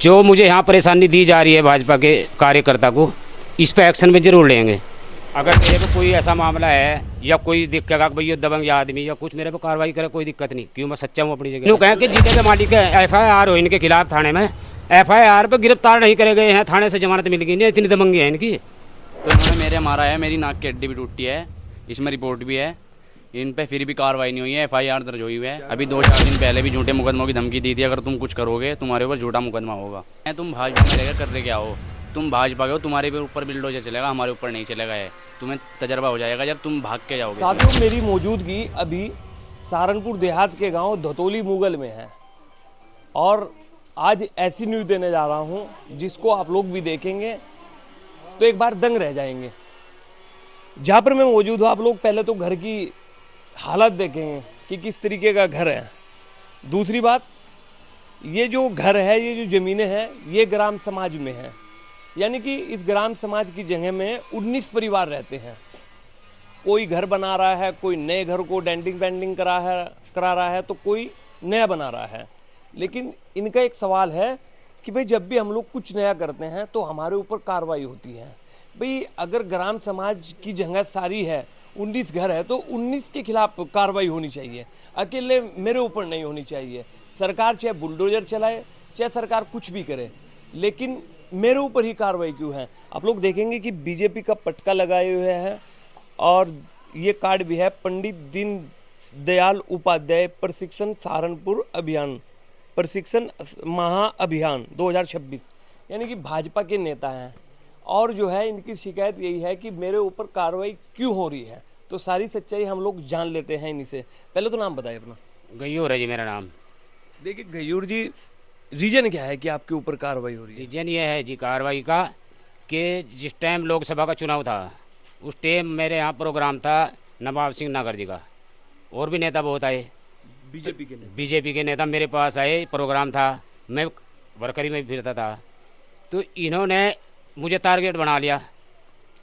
जो मुझे यहाँ परेशानी दी जा रही है भाजपा के कार्यकर्ता को, इस पे एक्शन में जरूर लेंगे। अगर मेरे को कोई ऐसा मामला है या कोई दिक्कत भाई ये दबंग आदमी या कुछ मेरे पे कार्रवाई करे, कोई दिक्कत नहीं, क्यों मैं सच्चा हूँ अपनी जगह। यूँ कहें कि जिले के मालिक है FIR हो इनके खिलाफ थाने में, FIR पे गिरफ्तार नहीं करे गए हैं, थाने से जमानत मिल गई नहीं, इतनी दबंगी है इनकी। तो इन्होंने मेरे मारा है, मेरी नाक की हड्डी भी टूटी है, इसमें रिपोर्ट भी है। इन पे फिर भी कार्रवाई नहीं हुई है, FIR दर्ज हुई है। अभी 2-4 दिन पहले भी झूठे मुकदमों की धमकी दी थी, अगर तुम कुछ करोगे तुम्हारे ऊपर झूठा मुकदमा होगा। तुम भाजपा में रहकर कर रहे क्या हो, तुम भाजपा के हो, तुम्हारे ऊपर बिल्डोजर चलेगा, हमारे ऊपर नहीं चलेगा। है तुम्हें तजर्बा हो जाएगा जब तुम भाग के जाओगे। साथियों, मेरी मौजूदगी अभी सहारनपुर देहात के गांव धतौली मुगल में है और आज ऐसी न्यूज़ देने जा रहा हूं जिसको आप लोग भी देखेंगे तो एक बार दंग रह जाएंगे। जहां पर मैं मौजूद हूं, आप लोग पहले तो घर की हालत देखेंगे कि किस तरीके का घर है। दूसरी बात, ये जो घर है, ये जो ज़मीनें हैं, ये ग्राम समाज में है, यानी कि इस ग्राम समाज की जगह में 19 परिवार रहते हैं। कोई घर बना रहा है, कोई नए घर को डेंटिंग पेंटिंग करा रहा है तो कोई नया बना रहा है। लेकिन इनका एक सवाल है कि भाई जब भी हम लोग कुछ नया करते हैं तो हमारे ऊपर कार्रवाई होती है। भाई अगर ग्राम समाज की जगह सारी है, 19 घर है, तो 19 के खिलाफ कार्रवाई होनी चाहिए, अकेले मेरे ऊपर नहीं होनी चाहिए। सरकार चाहे बुलडोजर चलाए, चाहे सरकार कुछ भी करे, लेकिन मेरे ऊपर ही कार्रवाई क्यों है। आप लोग देखेंगे कि बीजेपी का पटका लगाए हुए है और ये कार्ड भी है, पंडित दीनदयाल उपाध्याय प्रशिक्षण सहारनपुर अभियान, प्रशिक्षण महाअभियान 2026, यानी कि भाजपा के नेता हैं। और जो है इनकी शिकायत यही है कि मेरे ऊपर कार्रवाई क्यों हो रही है। तो सारी सच्चाई हम लोग जान लेते हैं इन्हीं से। पहले तो नाम बताइए अपना। गयूर है जी मेरा नाम। देखिए गयूर जी, रीजन क्या है कि आपके ऊपर कार्रवाई हो रही है? रीजन ये है जी कार्रवाई का कि जिस टाइम लोकसभा का चुनाव था उस टाइम मेरे यहाँ प्रोग्राम था नवाब सिंह नागर जी का, और भी नेता बहुत आए, बीजेपी के नेता मेरे पास आए, प्रोग्राम था, मैं वर्करी में फिरता था। तो इन्होंने मुझे टारगेट बना लिया,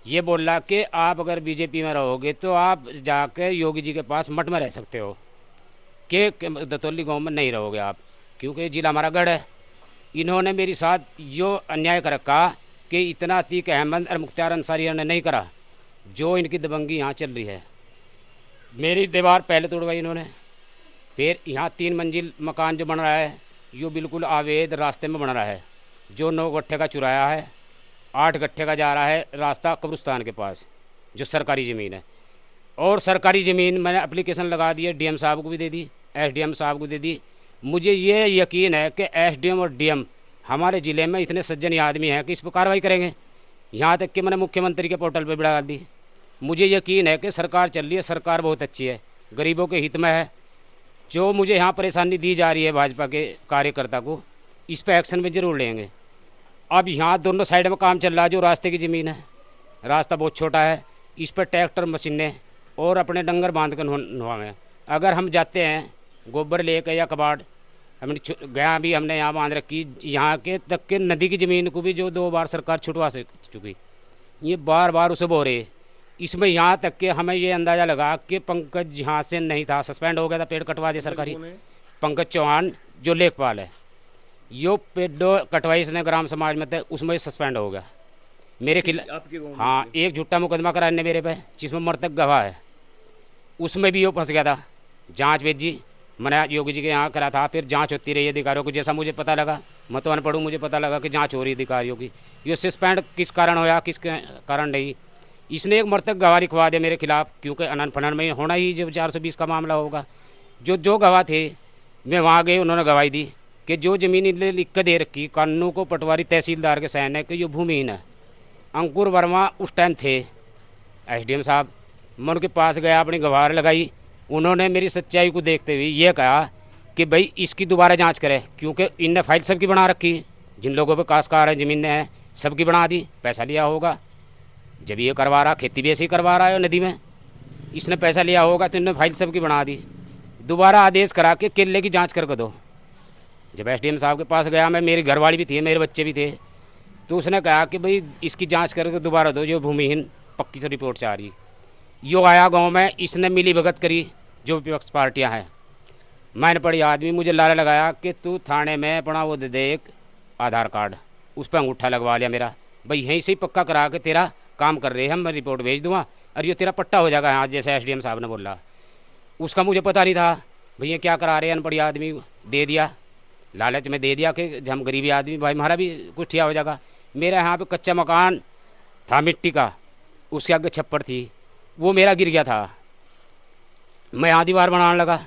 ये बोला कि आप अगर बीजेपी में रहोगे तो आप जाके योगी जी के पास मठ में रह सकते हो, कि धतौली गांव में नहीं रहोगे आप, क्योंकि जिला हमारा गढ़ है। इन्होंने मेरे साथ जो अन्याय कर रखा कि इतना अतीक अहमद और मुख्तार अंसारी ने नहीं करा, जो इनकी दबंगी यहाँ चल रही है। मेरी दीवार पहले तोड़वाई इन्होंने, फिर यहाँ 3 मंजिल मकान जो बन रहा है जो बिल्कुल अवैध रास्ते में बन रहा है, जो 9 गट्ठे का चुराया है, 8 गट्ठे का जा रहा है रास्ता कब्रिस्तान के पास, जो सरकारी ज़मीन है। और सरकारी ज़मीन मैंने एप्लीकेशन लगा दी है, DM साहब को भी दे दी, SDM साहब को दे दी। मुझे ये यकीन है कि SDM और DM हमारे ज़िले में इतने सज्जन आदमी हैं कि इस पर कार्रवाई करेंगे। यहाँ तक कि मैंने मुख्यमंत्री के पोर्टल पर भी डाल दी। मुझे यकीन है कि सरकार चल रही है, सरकार बहुत अच्छी है, गरीबों के हित में है। जो मुझे यहाँ परेशानी दी जा रही है भाजपा के कार्यकर्ता को, इस पर एक्शन में ज़रूर लेंगे। अब यहाँ दोनों साइड में काम चल रहा है, जो रास्ते की ज़मीन है, रास्ता बहुत छोटा है, इस पर ट्रैक्टर मशीनें और अपने डंगर बांध कर नुआएँ। अगर हम जाते हैं गोबर लेकर या कबाड़, हमने गया भी हमने यहाँ बांध रखी, यहाँ के तक के नदी की ज़मीन को भी जो 2 बार सरकार छुटवा चुकी, ये बार बार उसे बो रही है। इसमें यहाँ तक कि हमें ये अंदाज़ा लगा कि पंकज यहाँ से नहीं था, सस्पेंड हो गया था, पेड़ कटवा दिया सरकारी। पंकज चौहान जो लेखपाल है, यो पेड़ कटवाई इसने ग्राम समाज में थे, उसमें सस्पेंड हो गया मेरे खिलाफ। हाँ, एक झूठा मुकदमा कराने मेरे पे जिसमें मृतक गवाह है, उसमें भी यो फंस गया था। जांच भेजी मैंने योगी जी के यहाँ करा था, फिर जांच होती रही अधिकारियों को, जैसा मुझे पता लगा, मैं तो अनपढ़ हूँ, मुझे पता लगा कि जांच हो रही अधिकारियों की। ये सस्पेंड किस कारण होया, किस कारण नहीं, इसने एक मृतक गवाह लिखवा दिया मेरे खिलाफ, क्योंकि अनंत फनन में होना ही जब 420 का मामला होगा। जो गवाह थे मैं वहाँ गए, उन्होंने गवाही दी कि जो ज़मीन लिख कर दे रखी कानून को पटवारी तहसीलदार के सहन है कि ये भूमिहीन है। अंकुर वर्मा उस टाइम थे SDM साहब, मैं उनके पास गया, अपनी गवाह लगाई, उन्होंने मेरी सच्चाई को देखते हुए ये कहा कि भाई इसकी दोबारा जांच करें, क्योंकि इनने फाइल सबकी बना रखी, जिन लोगों पे काश्तकार है, ज़मीनें हैं, सबकी बना दी, पैसा लिया होगा। जब ये करवा रहा, खेती भी ऐसे ही करवा रहा है नदी में, इसने पैसा लिया होगा तो इन्होंने फाइल सबकी बना दी। दोबारा आदेश करा कि किले की जाँच करके दो। जब SDM साहब के पास गया मैं, मेरी घरवाली भी थी, मेरे बच्चे भी थे, तो उसने कहा कि भाई इसकी जाँच करके दोबारा दो, जो भूमिहीन पक्की से रिपोर्ट से आ रही। यो आया गांव में, इसने मिली भगत करी जो विपक्ष पार्टियां हैं, मैंने पढ़ी आदमी मुझे लारा लगाया कि तू थाने में अपना वो दे दे, एक आधार कार्ड, उस पर अंगूठा लगवा लिया मेरा, भाई यहीं से ही पक्का करा के तेरा काम कर रहे हैं हम, मैं रिपोर्ट भेज दूँगा और ये तेरा पट्टा हो जाएगा यहाँ, जैसे एसडीएम साहब ने बोला। उसका मुझे पता नहीं था, भैया क्या करा रहे हैं अनपढ़ आदमी, दे दिया, लालच में दे दिया कि हम गरीबी आदमी, भाई हमारा भी कुछ ठिया हो जाएगा। मेरा यहाँ पे कच्चा मकान था मिट्टी का, उसके आगे छप्पर थी, वो मेरा गिर गया था, मैं यहाँ दीवार बनाने लगा,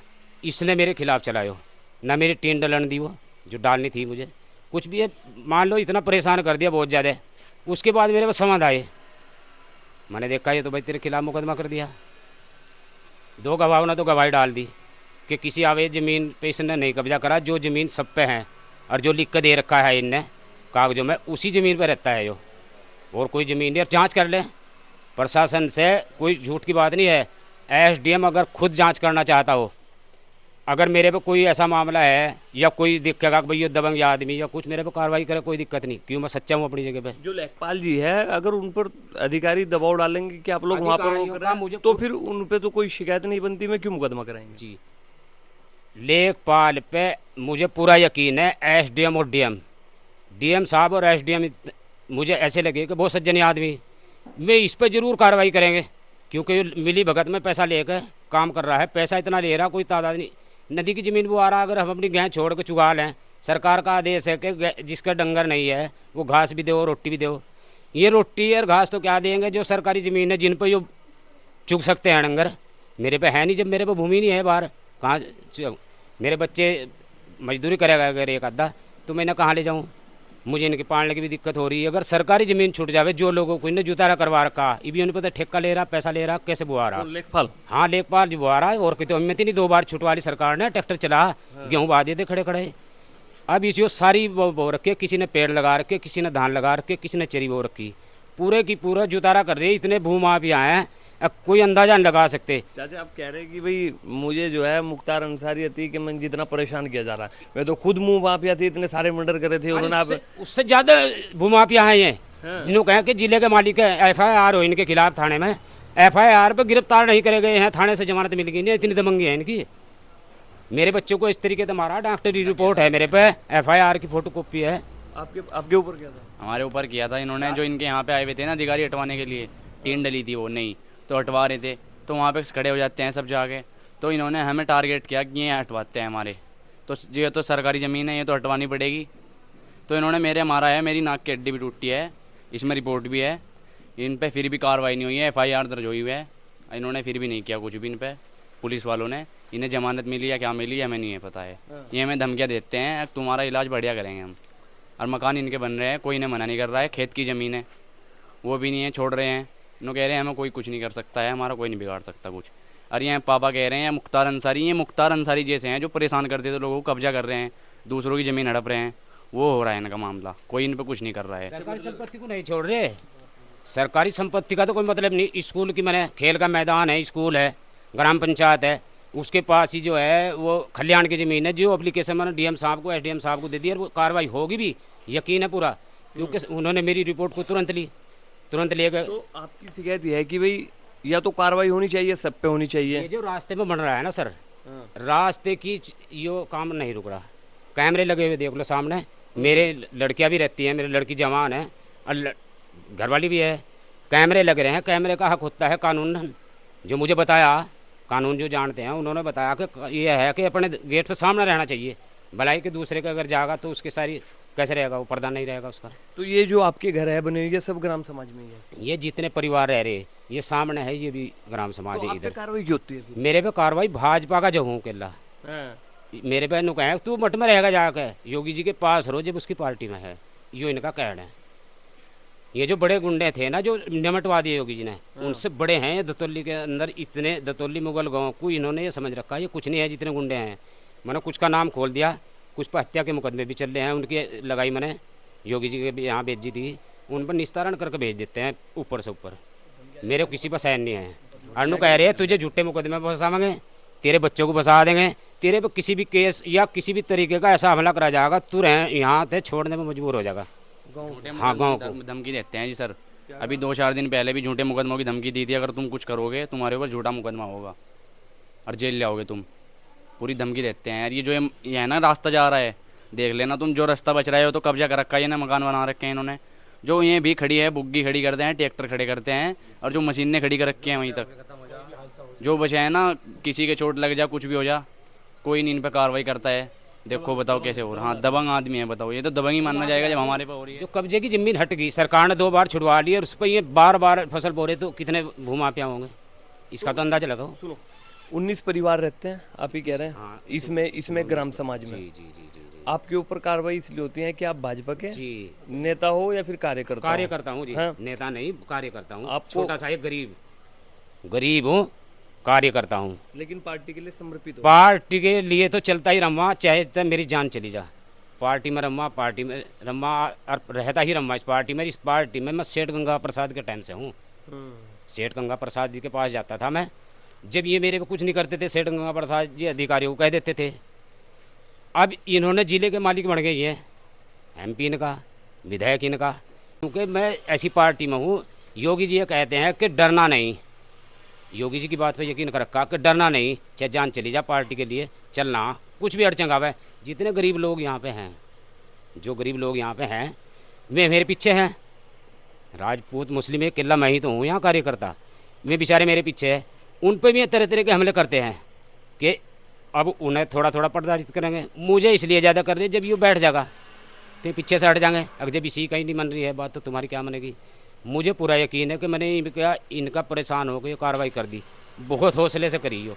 इसने मेरे खिलाफ़ चलायो, ना मेरी टीन डलन दी वो जो डालनी थी मुझे, कुछ भी है, मान लो इतना परेशान कर दिया बहुत ज़्यादा। उसके बाद मेरे पास समझ आए, मैंने देखा ये तो भाई तेरे खिलाफ़ मुकदमा कर दिया। 2 गवाहों ने तो गवाही डाल दी कि किसी अवैध ज़मीन पे इसने नहीं कब्जा करा, जो ज़मीन सब पे है और जो लिख कर दे रखा है इनने कागजों में, उसी ज़मीन पे रहता है यो, और कोई ज़मीन नहीं। जांच कर ले प्रशासन से, कोई झूठ की बात नहीं है। एसडीएम अगर खुद जांच करना चाहता हो, अगर मेरे पे कोई ऐसा मामला है या कोई दिक्कत भाई ये दबंग आदमी या कुछ, मेरे पे कार्रवाई करे, कोई दिक्कत नहीं, क्यों मैं सच्चा हूँ अपनी जगह पे। जो लेखपाल जी है, अगर उन पर अधिकारी दबाव डालेंगे कि आप लोग वहाँ पर वो कर रहे हैं, तो फिर उन पे तो कोई शिकायत नहीं बनती, मैं क्यों मुकदमा कराएंगे? जी, लेखपाल पे मुझे पूरा यकीन है, एसडीएम और डीएम साहब और एसडीएम मुझे ऐसे लगे कि बहुत सज्जन आदमी, वे इस पर ज़रूर कार्रवाई करेंगे, क्योंकि मिली भगत में पैसा लेकर काम कर रहा है, पैसा इतना ले रहा कोई तादाद नहीं। नदी की ज़मीन वो आ रहा, अगर हम अपनी गाय छोड़ के चुगा लें, सरकार का आदेश है कि जिसका डंगर नहीं है वो घास भी दो रोटी भी दो। ये रोटी और घास तो क्या देंगे, जो सरकारी ज़मीन है जिन पर ये चुग सकते हैं डंगर, मेरे पे है नहीं, जब मेरे पे भूमि नहीं है बाहर, कहाँ मेरे बच्चे मजदूरी करेगा अगर एक आधा, तो मैं इन्हें कहाँ ले जाऊँ, मुझे इनके पालने की भी दिक्कत हो रही है। अगर सरकारी ज़मीन छूट जावे, जो लोगों को इन्हें जुतारा करवा रखा, ये भी उन्हें पता ठेका ले रहा, पैसा ले रहा, कैसे बुआ रहा। लेखपाल, हाँ लेखपाल जी बुआ रहा है, और तो हिम्मत ही नहीं, 2 बार छुटवा ली सरकार ने, ट्रैक्टर चला, गेहूँ बा दिए थे खड़े खड़े। अब इस जो सारी बो रखे, किसी ने पेड़ लगा रखे, किसी ने धान लगा रखे, किसी ने चरी बो रखी, पूरे की पूरा जुतारा कर रहे हैं। इतने भूमाफिया हैं, अब कोई अंदाजा नहीं लगा सकते। चाचा आप कह रहे हैं कि भाई मुझे जो है मुख्तार अंसारी थी कि मैं जितना परेशान किया जा रहा है, मैं तो खुद मुंह माफिया थी, इतने सारे मर्डर करे थे उन्होंने। आप उससे ज़्यादा भूमाफिया हैं ये, जिन्होंने कहा कि जिले के मालिक है, FIR हो इनके खिलाफ थाने में, FIR पर गिरफ्तार नहीं करे गए हैं, थाने से जमानत मिल गई नहीं, इतनी दमंगी है इनकी। मेरे बच्चों को इस तरीके से मारा, डॉक्टरी रिपोर्ट है मेरे पे, FIR की फोटो कॉपी है। आपके ऊपर क्या था? हमारे ऊपर किया था इन्होंने, जो इनके यहाँ पे आए हुए थे ना अधिकारी हटवाने के लिए, टीन डली थी वो नहीं तो हटवा रहे थे, तो वहाँ पे खड़े हो जाते हैं सब जाके, तो इन्होंने हमें टारगेट किया कि ये हटवाते हैं हमारे, तो ये तो सरकारी ज़मीन है, ये तो हटवानी पड़ेगी। तो इन्होंने मेरे मारा है, मेरी नाक की हड्डी भी टूटी है, इसमें रिपोर्ट भी है, इन पे फिर भी कार्रवाई नहीं हुई है, FIR दर्ज हुई है, इन्होंने फिर भी नहीं किया कुछ भी इन पे, पुलिस वालों ने। इन्हें जमानत मिली या क्या मिली हमें नहीं है पता है, ये हमें धमकियाँ देते हैं तुम्हारा इलाज बढ़िया करेंगे हम, और मकान इनके बन रहे हैं, कोई इन्हें मना नहीं कर रहा है, खेत की ज़मीन है वो भी नहीं है, छोड़ रहे हैं, इन्होंने कह रहे हैं हमें कोई कुछ नहीं कर सकता है, हमारा कोई नहीं बिगाड़ सकता कुछ। और ये पापा कह रहे हैं मुख्तार अंसारी, ये मुख्तार अंसारी जैसे हैं जो परेशान करते थे लोगों को, कब्जा कर रहे हैं, दूसरों की ज़मीन हड़प रहे हैं, वो हो रहा है इनका मामला, कोई इन पर कुछ नहीं कर रहा है। सरकारी संपत्ति को नहीं छोड़ रहे, सरकारी संपत्ति का तो कोई मतलब नहीं। स्कूल की मैंने खेल का मैदान है, स्कूल है, ग्राम पंचायत है, उसके पास ही जो है वो खलियान की ज़मीन है, जो एप्लीकेशन मैंने डीएम साहब को SDM साहब को दे दी, और वो कार्रवाई होगी भी, यकीन है पूरा, क्योंकि उन्होंने मेरी रिपोर्ट को तुरंत ले गए। तो आपकी शिकायत यह है कि भाई या तो कार्रवाई होनी चाहिए, सब पे होनी चाहिए। ये जो रास्ते में बन रहा है ना सर, रास्ते की यो काम नहीं रुक रहा, कैमरे लगे हुए देख लो सामने, मेरे लड़कियां भी रहती हैं, मेरी लड़की जवान है और घरवाली भी है, कैमरे लग रहे हैं, कैमरे का हक होता है कानून, जो मुझे बताया, कानून जो जानते हैं उन्होंने बताया कि ये है कि अपने गेट पे सामने रहना चाहिए, भलाई के दूसरे का अगर जाएगा तो उसकी सारी कैसे रहेगा, वो पर्दा नहीं रहेगा उसका। तो ये जो आपके घर है बने हुए, ये सब ग्राम समाज में ही है? ये जितने परिवार रह रहे, ये सामने है, ये भी ग्राम समाज है। इधर कार्रवाई क्यों होती है? मेरे पे कार्रवाई भाजपा का जो हूँ केला, मेरे पे नु कहे तू मठ में रहेगा जाके, योगी जी के पास रहो जब उसकी पार्टी में है, यो इनका कहना है। ये जो बड़े गुंडे थे ना जो निमटवा दिए योगी जी ने, उनसे बड़े हैं ये दतौली के अंदर, इतने दतौली मुगल गाँव को इन्होंने ये समझ रखा है ये कुछ नहीं है जितने गुंडे हैं। मैंने कुछ का नाम खोल दिया, कुछ पर हत्या के मुकदमे भी चल रहे हैं, उनकी लगाई मैंने योगी जी के भी यहाँ भेजी थी, उन पर निस्तारण करके भेज देते हैं ऊपर से ऊपर, मेरे किसी पर सहन नहीं है। अनु कह रहे हैं तुझे झूठे मुकदमे में फंसाएंगे, तेरे बच्चों को फंसा देंगे, तेरे पर किसी भी केस या किसी भी तरीके का ऐसा हमला करा जाएगा, तू यहाँ से छोड़ने में मजबूर हो जाएगा। हाँ गाँव को धमकी देते हैं जी सर, अभी 2-4 दिन पहले भी झूठे मुकदमों की धमकी दी थी, अगर तुम कुछ करोगे तुम्हारे ऊपर झूठा मुकदमा होगा और जेल जाओगे तुम, पूरी धमकी देते हैं यार। ये जो ये है ना रास्ता जा रहा है, देख लेना तुम, जो रास्ता बच रहा है वो तो कब्जा कर रखा है, ना मकान बना रखे हैं इन्होंने। जो ये भी खड़ी है, बुग्गी खड़ी करते हैं, ट्रैक्टर खड़े करते हैं, और जो मशीनें खड़ी कर रखी हैं वहीं तक। जो बचे हैं ना, किसी के चोट लग जा, कुछ भी हो जा, कोई नहीं इन पर कार्रवाई करता है। देखो बताओ कैसे हो रहा। हाँ, दबंग आदमी है, बताओ, ये तो दबंग ही मानना जाएगा जब हमारे पे हो रही है। जो कब्जे की जमीन हट गई, सरकार ने 2 बार छुड़वा ली और उस पर ये बार बार फसल बो रहे, तो कितने भूमाफिया होंगे, इसका तो अंदाजा लगाओ। सुनो, 19 परिवार रहते हैं, आप ही कह रहे हैं। हाँ, इसमें ग्राम समाज में जी जी जी जी जी आपके ऊपर कार्रवाई इसलिए होती है कि आप भाजपा के जी नेता हो या फिर कार्यकर्ता हो? कार्यकर्ता हूँ जी, हाँ। नेता नहीं, कार्यकर्ता हूँ। आपको- छोटा सा एक गरीब हूँ, कार्यकर्ता हूँ। लेकिन पार्टी के लिए समर्पित हो। पार्टी के लिए तो चलता ही रम्मा, चाहे तो मेरी जान चली जा। पार्टी में रम्मा, पार्टी में रम्मा, और रहता ही रम्मा इस पार्टी में। इस पार्टी में मैं सेठ गंगा प्रसाद के टाइम से हूँ। सेठ गंगा प्रसाद जी के पास जाता था मैं, जब ये मेरे को कुछ नहीं करते थे, सेठ गंगा प्रसाद जी अधिकारियों को कह देते थे। अब इन्होंने जिले के मालिक बन गए हैं, MP इनका, विधायक इनका। क्योंकि मैं ऐसी पार्टी में हूँ, योगी जी ये कहते हैं कि डरना नहीं। योगी जी की बात पे यकीन कर रखा कि डरना नहीं, चाहे जान चली जा, पार्टी के लिए चलना, कुछ भी अड़चन आवे। जितने गरीब लोग यहाँ पे हैं, जो गरीब लोग यहाँ पे हैं, वे मेरे पीछे हैं। राजपूत मुस्लिम एक किला मैं ही तो हूँ यहाँ कार्यकर्ता, वे बेचारे मेरे पीछे है। उन पर भी तरह तरह के हमले करते हैं कि अब उन्हें थोड़ा थोड़ा प्रताड़ित करेंगे। मुझे इसलिए ज़्यादा कर रहे हैं, जब ये बैठ जाएगा तो पीछे से हट जाएंगे। अगर जब इसी का ही नहीं मन रही है बात, तो तुम्हारी क्या मानेगी। मुझे पूरा यकीन है कि मैंने इनका परेशान होकर ये कार्रवाई कर दी, बहुत हौसले से करी हो,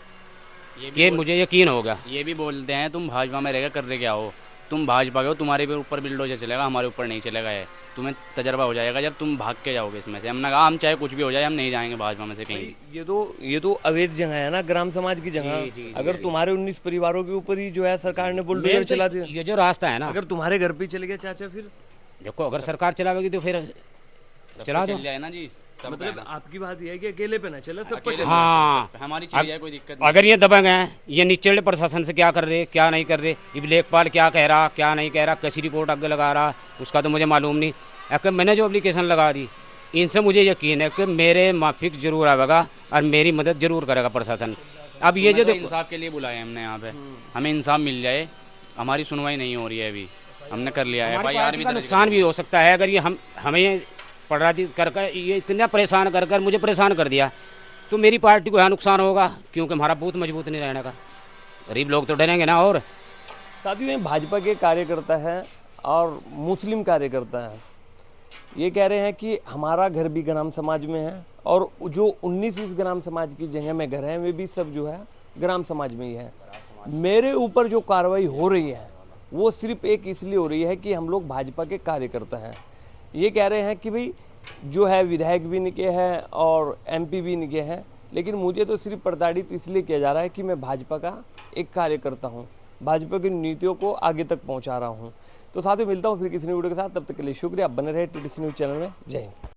ये मुझे यकीन हो गया। ये भी बोलते हैं तुम भाजपा में रहेगा, कर रहे क्या हो, तुम भाजपा के हो, तुम्हारे पे ऊपर बिल्डोजर चलेगा, हमारे ऊपर नहीं चलेगा। है तुम्हें तजर्बा हो जाएगा जब तुम भाग के जाओगे इसमें से। हमने कहा हम चाहे कुछ भी हो जाए, हम नहीं जाएंगे भाजपा में से कहीं। ये तो अवैध जगह है ना, ग्राम समाज की जगह। जी, जी, अगर तुम्हारे 19 परिवारों के ऊपर ही जो है सरकार ने बुलडोजर चला दिया, ये जो रास्ता है ना, अगर तुम्हारे घर पे चले गया चाचा, फिर देखो अगर सरकार चलावेगी तो फिर चला दो। चल जाए ना जी, सब मतलब आपकी बात यह है कि अकेले पे ना चले, सबको चले। हाँ, हमारी चली जाए, कोई दिक्कत नहीं। अगर ये दबंग हैं, ये निचले प्रशासन से क्या कर रहे, क्या नहीं कर रहे, ये लेखपाल क्या कह रहा, क्या नहीं कह रहा, कैसी रिपोर्ट आगे लगा रहा, उसका तो मुझे मालूम नहीं। अगर मैंने जो एप्लीकेशन लगा दी, इनसे मुझे यकीन है कि मेरे माफिक जरूर आवेगा और मेरी मदद जरूर करेगा प्रशासन। अब ये जो देखो, इंसाफ के लिए बुलाए हमने यहाँ पे, हमें इंसाफ मिल जाए। हमारी सुनवाई नहीं हो रही है अभी, हमने कर लिया है भाई, यार भी नुकसान भी हो सकता है अगर ये हमें पढ़ाती कर ये इतना परेशान कर मुझे परेशान कर दिया, तो मेरी पार्टी को यहाँ नुकसान होगा, क्योंकि हमारा बूथ मजबूत नहीं रहने का। गरीब लोग तो डरेंगे ना। और साथियों, ये भाजपा के कार्यकर्ता है और मुस्लिम कार्यकर्ता है, ये कह रहे हैं कि हमारा घर भी ग्राम समाज में है और जो 19 इस ग्राम समाज की जगह में घर हैं, वे भी सब जो है ग्राम समाज में ही है। मेरे ऊपर जो कार्रवाई हो रही है वो सिर्फ एक इसलिए हो रही है कि हम लोग भाजपा के कार्यकर्ता हैं। ये कह रहे हैं कि भाई जो है विधायक भी निके हैं और MP भी निके हैं, लेकिन मुझे तो सिर्फ प्रताड़ित इसलिए किया जा रहा है कि मैं भाजपा का एक कार्यकर्ता हूँ, भाजपा की नीतियों को आगे तक पहुँचा रहा हूँ। तो साथ ही मिलता हूँ फिर किसी वीडियो के साथ, तब तक के लिए शुक्रिया। आप बने रहे TTC न्यूज़ चैनल में। जय हिंद।